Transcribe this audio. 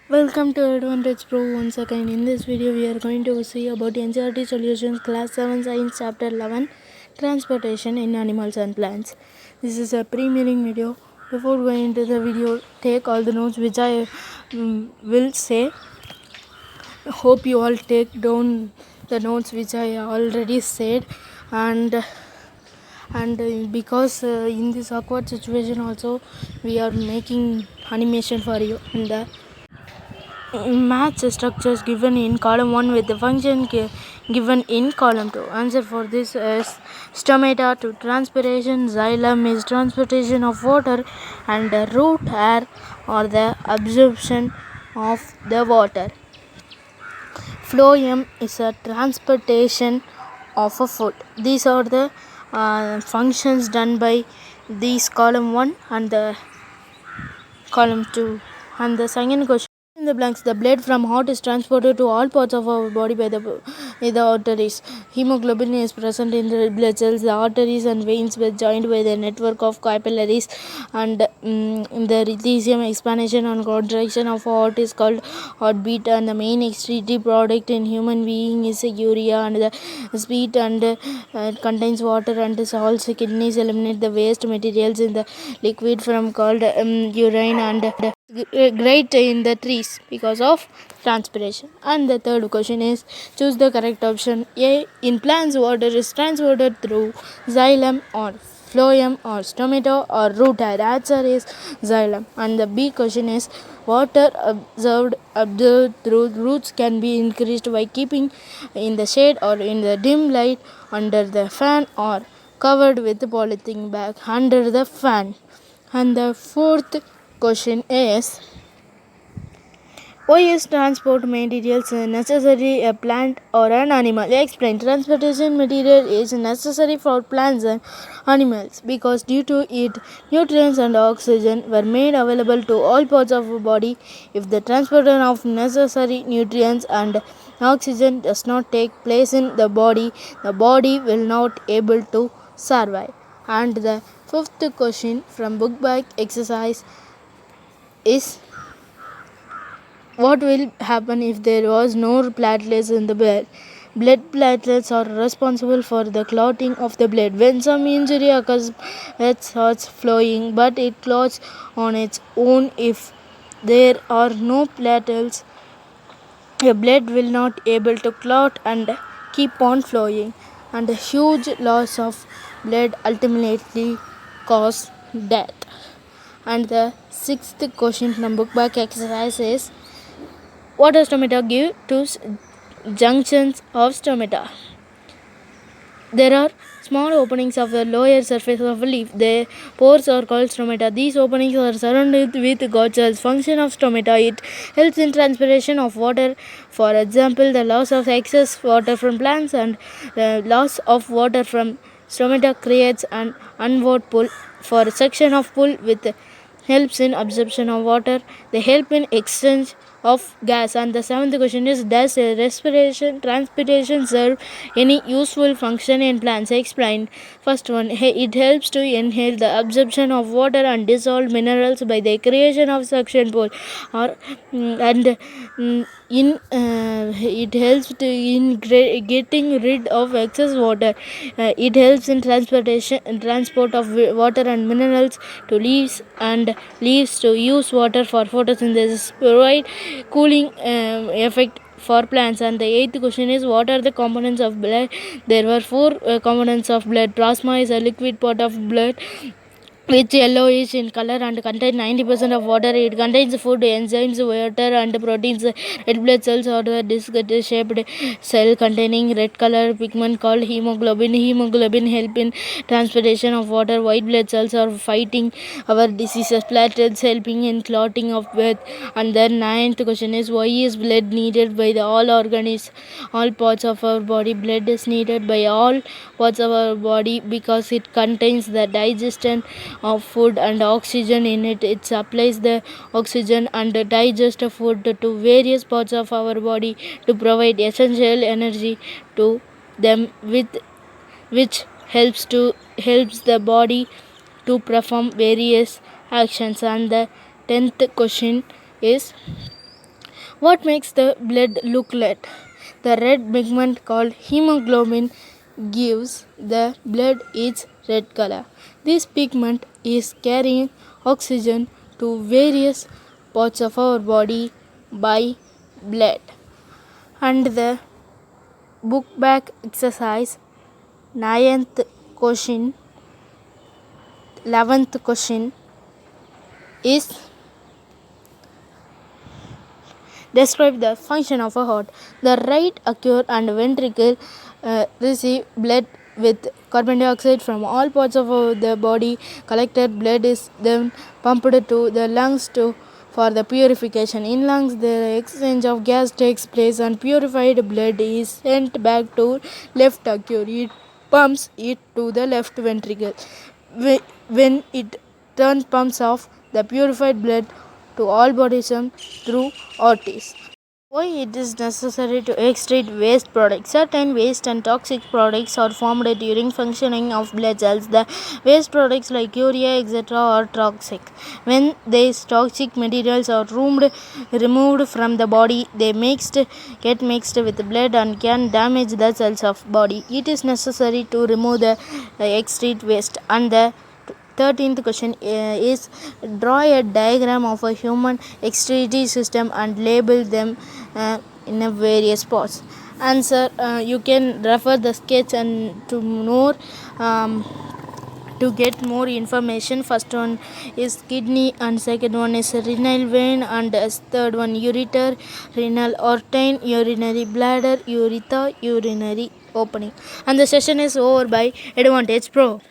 Welcome to Advantage Pro once again. In this video, we are going to see about NCERT Solutions Class 7 Science Chapter 11 Transportation in Animals and Plants. This is a pre-meaning video. Before going into the video, take all the notes which I will say. Hope you all take down the notes which I already said, and because in this awkward situation also we are making animation for you. And the match structures given in column 1 with the function given in column 2. Answer for this is stomata to transpiration, xylem is transportation of water, and the root air or the absorption of the water. Phloem is a transportation of a food. These are the functions done by these column 1 and the column 2. And the second question in the blanks, the blood from heart is transported to all parts of our body by the arteries. Hemoglobin is present in the blood cells. The arteries and veins were joined by the network of capillaries, and the rhythm expansion and contraction of heart is called heartbeat. And the main excretory product in human being is urea, and the spit and contains water and salts. Kidneys eliminate the waste materials in the liquid from called urine and great in the trees because of transpiration. And the third question is choose the correct option. A, in plants water is transported through xylem or phloem or stomata or root air. Answer is xylem. And the B question is water observed through roots can be increased by keeping in the shade or in the dim light, under the fan, or covered with polythene bag under the fan. And the fourth question is why is transport materials necessary a plant or an animal? Explain. Transportation material is necessary for plants and animals because due to it nutrients and oxygen were made available to all parts of the body. If the transportation of necessary nutrients and oxygen does not take place in the body will not able to survive. And the fifth question from book bag exercise is what will happen if there was no platelets in the blood? Blood platelets are responsible for the clotting of the blood. When some injury occurs, it starts flowing, but it clots on its own. If there are no platelets, the blood will not able to clot and keep on flowing, and a huge loss of blood ultimately cause death. And the sixth question from book back exercise is what does stomata give to junctions of stomata? There are small openings of the lower surface of a leaf. The pores are called stomata. These openings are surrounded with guard cells. Function of stomata: it helps in transpiration of water. For example, the loss of excess water from plants and the loss of water from stomata creates an onward pull. For section of pull with helps in absorption of water. They help in exchange of gas. And the seventh question is does transpiration serve any useful function in plants? Explain. First one, it helps to inhale the absorption of water and dissolved minerals by the creation of suction pole, or and it helps to in getting rid of excess water. It helps in transport of water and minerals to leaves, and leaves to use water for photosynthesis, provide cooling effect for plants. And the eighth question is what are the components of blood? There were four components of blood. Plasma is a liquid part of blood which yellowish in color and contains 90% of water. It contains food, enzymes, water, and proteins. Red blood cells are the disc-shaped cell containing red color pigment called hemoglobin. Hemoglobin help in transportation of water. White blood cells are fighting our diseases. Platelets helping in clotting of blood. And the ninth question is why is blood needed by all organs, all parts of our body? Blood is needed by all parts of our body because it contains the digestion of food and oxygen in it. It supplies the oxygen and digest food to various parts of our body to provide essential energy to them, with which helps the body to perform various actions. And the 10th question is What makes the blood look red? The red pigment called hemoglobin gives the blood its red color. This pigment is carrying oxygen to various parts of our body by blood. And the book back exercise 9th question 11th question is describe the function of a heart. The right atrium and ventricle receive blood with carbon dioxide from all parts of the body. Collected blood is then pumped to the lungs for the purification. In lungs, the exchange of gas takes place and purified blood is sent back to left atrium. It pumps it to the left ventricle. When it turns pumps off the purified blood to all bodies through arteries. Why it is necessary to extract waste products? Certain waste and toxic products are formed during functioning of blood cells. The waste products like urea, etc. are toxic. When these toxic materials are removed from the body, they get mixed with blood and can damage the cells of body. It is necessary to remove the extract waste. And the 13th question is draw a diagram of a human excretory system and label them in a various parts. Answer, you can refer the sketch and to get more information. First one is kidney and second one is renal vein and third one ureter, renal artery, urinary bladder, urethra, urinary opening. And the session is over by Advantage Pro.